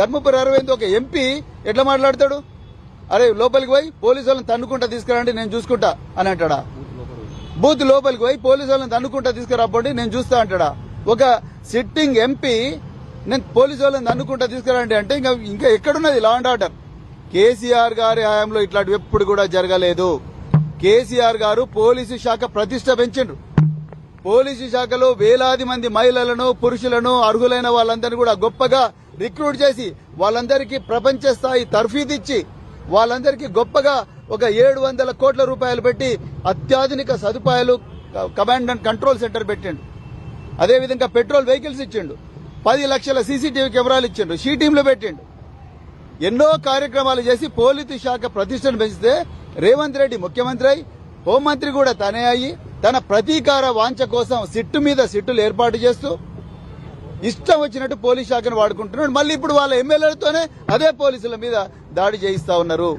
ధర్మపురి అరవింద్ ఒక ఎంపీ ఎట్లా మాట్లాడతాడు? అరే లోపలికి పోయి పోలీసు వాళ్ళని తన్నుకుంటా తీసుకురండి నేను చూసుకుంటా అని అంటాడా? బూత్ లోపలికి పోయి పోలీసు వాళ్ళని తన్నుకుంటా తీసుకురాబోండి నేను చూస్తా అంటాడా? ఒక సిట్టింగ్ ఎంపీ నేను పోలీసు వాళ్ళని తన్నుకుంటా తీసుకురండి అంటే ఇంకా ఎక్కడున్నది లా అండ్ ఆర్డర్? కేసీఆర్ గారి హయాంలో ఇట్లాంటివి ఎప్పుడు కూడా జరగలేదు. కేసీఆర్ గారు పోలీసు శాఖ ప్రతిష్ట పెంచిండ్రు. పోలీసు శాఖలో వేలాది మంది మహిళలను పురుషులను అర్హులైన వాళ్ళందరినీ కూడా గొప్పగా రిక్రూట్ చేసి వాళ్ళందరికీ ప్రపంచ స్థాయి తర్ఫీదు ఇచ్చి వాళ్ళందరికీ గొప్పగా ఒక 700 కోట్ల రూపాయలు పెట్టి అత్యాధునిక సదుపాయాలు కమాండ్ అండ్ కంట్రోల్ సెంటర్ పెట్టిండు. అదేవిధంగా పెట్రోల్ వెహికల్స్ ఇచ్చిండు. 10 లక్షల సీసీటీవీ కెమెరాలు ఇచ్చిండు. షీ టీంలు పెట్టిండు. ఎన్నో కార్యక్రమాలు చేసి పోలీసు శాఖ ప్రతిష్టను పెంచితే రేవంత్ రెడ్డి ముఖ్యమంత్రి అయి హోంమంత్రి కూడా తనే అయ్యి తన ప్రతీకార వాంఛ కోసం సిట్టు మీద సిట్టులు ఏర్పాటు చేస్తూ ఇష్టం వచ్చినట్టు పోలీస్ శాఖను వాడుకుంటున్నాడు. మళ్ళీ ఇప్పుడు వాళ్ళ ఎమ్మెల్యేలతోనే అదే పోలీసుల మీద దాడి చేయిస్తా ఉన్నారు.